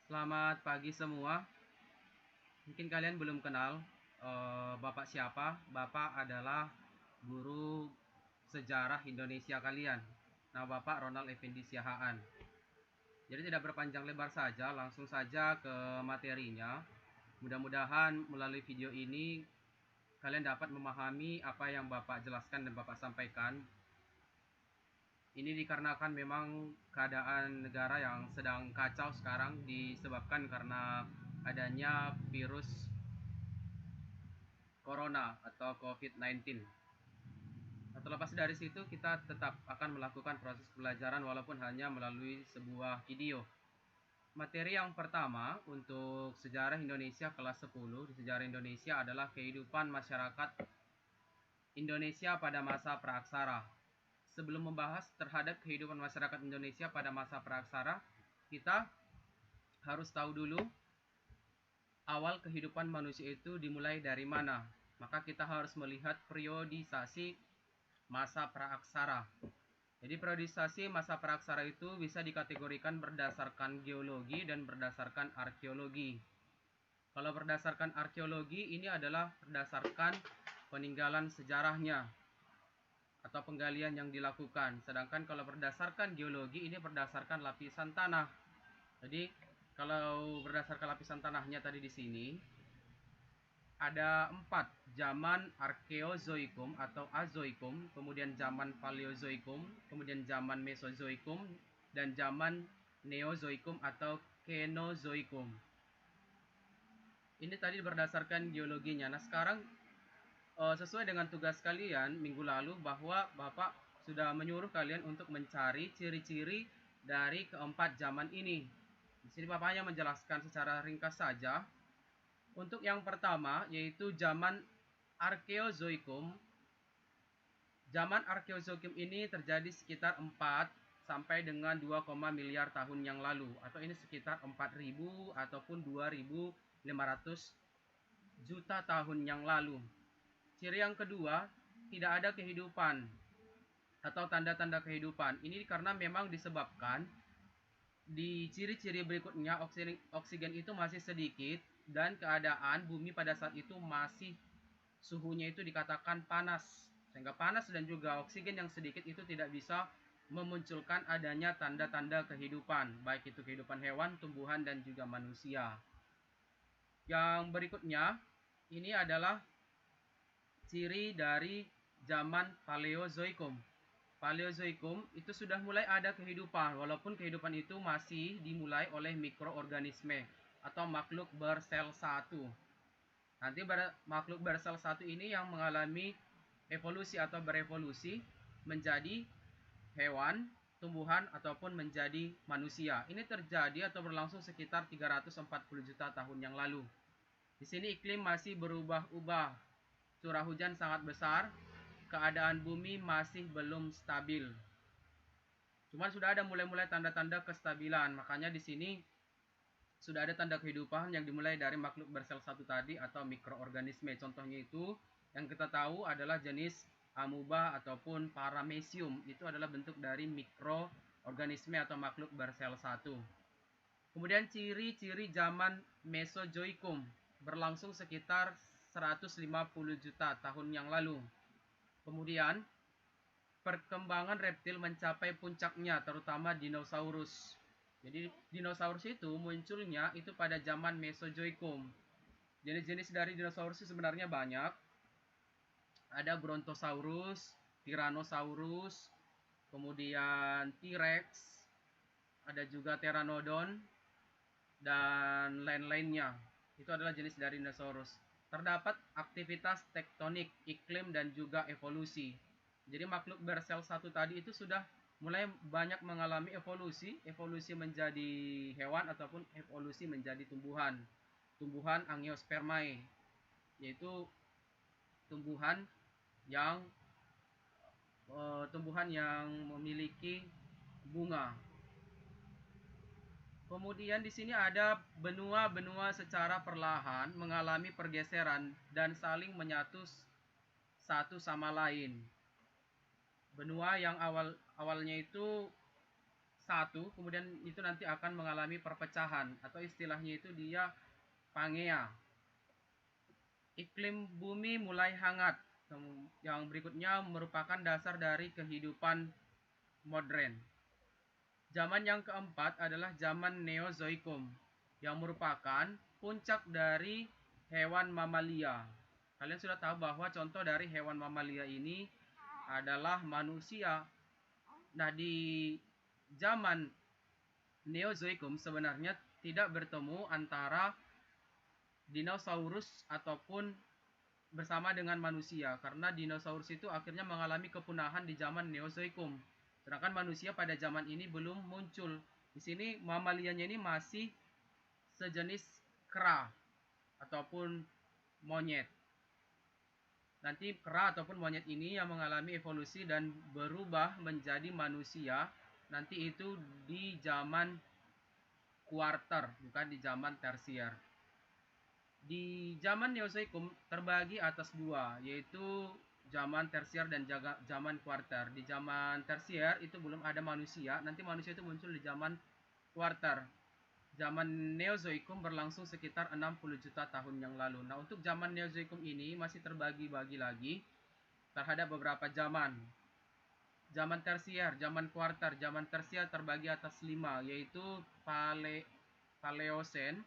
Selamat pagi semua. Mungkin kalian belum kenal Bapak siapa. Bapak adalah guru sejarah Indonesia kalian. Nah, Bapak Ronald Effendi Siahaan. Jadi tidak berpanjang lebar saja, langsung saja ke materinya. Mudah-mudahan melalui video ini kalian dapat memahami apa yang Bapak jelaskan dan Bapak sampaikan. Ini dikarenakan memang keadaan negara yang sedang kacau sekarang disebabkan karena adanya virus corona atau COVID-19. Nah, terlepas dari situ, kita tetap akan melakukan proses pembelajaran walaupun hanya melalui sebuah video. Materi yang pertama untuk sejarah Indonesia kelas 10 di sejarah Indonesia adalah kehidupan masyarakat Indonesia pada masa praaksara. Sebelum membahas terhadap kehidupan masyarakat Indonesia pada masa praaksara, kita harus tahu dulu awal kehidupan manusia itu dimulai dari mana. Maka kita harus melihat periodisasi masa praaksara. Jadi periodisasi masa praaksara itu bisa dikategorikan berdasarkan geologi dan berdasarkan arkeologi. Kalau berdasarkan arkeologi, ini adalah berdasarkan peninggalan sejarahnya atau penggalian yang dilakukan. Sedangkan kalau berdasarkan geologi, ini berdasarkan lapisan tanah. Jadi kalau berdasarkan lapisan tanahnya tadi di sini ada 4, zaman Arkeozoikum atau Azoikum, kemudian zaman Paleozoikum, kemudian zaman Mesozoikum, dan zaman Neozoikum atau Kenozoikum. Ini tadi berdasarkan geologinya. Nah, sekarang sesuai dengan tugas kalian minggu lalu bahwa Bapak sudah menyuruh kalian untuk mencari ciri-ciri dari keempat zaman ini. Di sini Bapak hanya menjelaskan secara ringkas saja. Untuk yang pertama yaitu zaman Arkeozoikum. Zaman Arkeozoikum ini terjadi sekitar 4 sampai dengan 2, miliar tahun yang lalu, atau ini sekitar 4000 ataupun 2500 juta tahun yang lalu. Ciri yang kedua, tidak ada kehidupan atau tanda-tanda kehidupan. Ini karena memang disebabkan di ciri-ciri berikutnya oksigen itu masih sedikit dan keadaan bumi pada saat itu masih suhunya itu dikatakan panas. Sehingga panas dan juga oksigen yang sedikit itu tidak bisa memunculkan adanya tanda-tanda kehidupan, baik itu kehidupan hewan, tumbuhan, dan juga manusia. Yang berikutnya, ini adalah ciri dari zaman Paleozoikum. Paleozoikum itu sudah mulai ada kehidupan, walaupun kehidupan itu masih dimulai oleh mikroorganisme atau makhluk bersel satu. Nanti makhluk bersel satu ini yang mengalami evolusi atau berevolusi menjadi hewan, tumbuhan, ataupun menjadi manusia. Ini terjadi atau berlangsung sekitar 340 juta tahun yang lalu. Di sini iklim masih berubah-ubah. Curah hujan sangat besar, keadaan bumi masih belum stabil. Cuman sudah ada mulai-mulai tanda-tanda kestabilan. Makanya di sini sudah ada tanda kehidupan yang dimulai dari makhluk bersel satu tadi atau mikroorganisme. Contohnya itu yang kita tahu adalah jenis amuba ataupun paramecium. Itu adalah bentuk dari mikroorganisme atau makhluk bersel satu. Kemudian ciri-ciri zaman Mesozoikum berlangsung sekitar 150 juta tahun yang lalu. Kemudian perkembangan reptil mencapai puncaknya, terutama dinosaurus. Jadi dinosaurus itu munculnya itu pada zaman Mesozoikum. Jenis-jenis dari dinosaurus itu sebenarnya banyak. Ada Brontosaurus, Tyrannosaurus, kemudian T-Rex, ada juga Pteranodon, dan lain-lainnya. Itu adalah jenis dari dinosaurus. Terdapat aktivitas tektonik, iklim, dan juga evolusi. Jadi makhluk bersel satu tadi itu sudah mulai banyak mengalami evolusi, evolusi menjadi hewan ataupun evolusi menjadi tumbuhan. Tumbuhan Angiospermae, yaitu tumbuhan yang memiliki bunga. Kemudian di sini ada benua-benua secara perlahan mengalami pergeseran dan saling menyatu satu sama lain. Benua yang awalnya itu satu, kemudian itu nanti akan mengalami perpecahan atau istilahnya itu dia Pangea. Iklim bumi mulai hangat. Yang berikutnya merupakan dasar dari kehidupan modern. Zaman yang keempat adalah zaman Neozoikum, yang merupakan puncak dari hewan mamalia. Kalian sudah tahu bahwa contoh dari hewan mamalia ini adalah manusia. Nah, di zaman Neozoikum sebenarnya tidak bertemu antara dinosaurus ataupun bersama dengan manusia, karena dinosaurus itu akhirnya mengalami kepunahan di zaman Neozoikum. Sedangkan manusia pada zaman ini belum muncul. Di sini mamalianya ini masih sejenis kera ataupun monyet. Nanti kera ataupun monyet ini yang mengalami evolusi dan berubah menjadi manusia, nanti itu di zaman kuarter, bukan di zaman tersier. Di zaman Neozoikum terbagi atas dua, yaitu zaman tersier dan zaman kuarter. Di zaman tersier itu belum ada manusia, nanti manusia itu muncul di zaman kuarter. Zaman Neozoikum berlangsung sekitar 60 juta tahun yang lalu. Nah, untuk zaman Neozoikum ini masih terbagi-bagi lagi terhadap beberapa zaman. Zaman tersier, zaman kuarter, zaman tersier terbagi atas 5, yaitu Paleosen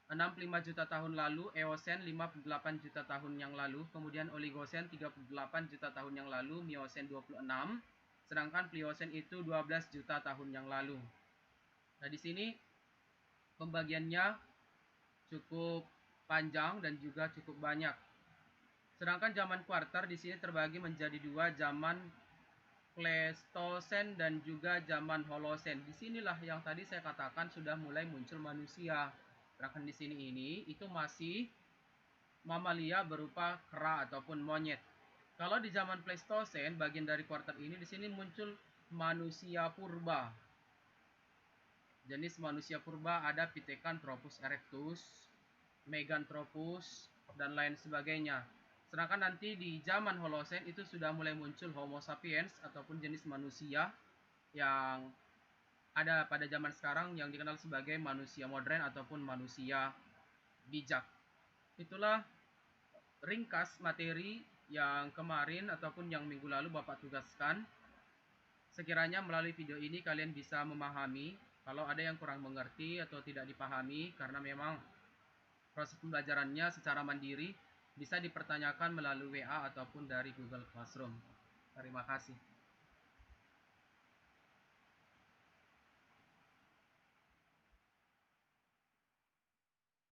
65 juta tahun lalu, Eosen 58 juta tahun yang lalu, kemudian Oligosen 38 juta tahun yang lalu, Miosen 26, sedangkan Pliosen itu 12 juta tahun yang lalu. Nah, di sini pembagiannya cukup panjang dan juga cukup banyak. Sedangkan zaman kuarter di sini terbagi menjadi dua, zaman Pleistosen dan juga zaman Holosen. Disinilah yang tadi saya katakan sudah mulai muncul manusia. Sedangkan di sini itu masih mamalia berupa kera ataupun monyet. Kalau di zaman Pleistosen, bagian dari kuarter ini, di sini muncul manusia purba. Jenis manusia purba ada Pithecanthropus erectus, Meganthropus, dan lain sebagainya. Sedangkan nanti di zaman Holosen itu sudah mulai muncul Homo sapiens ataupun jenis manusia yang ada pada zaman sekarang yang dikenal sebagai manusia modern ataupun manusia bijak. Itulah ringkas materi yang kemarin ataupun yang minggu lalu Bapak tugaskan. Sekiranya melalui video ini kalian bisa memahami. Kalau ada yang kurang mengerti atau tidak dipahami karena memang proses pembelajarannya secara mandiri, bisa dipertanyakan melalui WA ataupun dari Google Classroom. Terima kasih.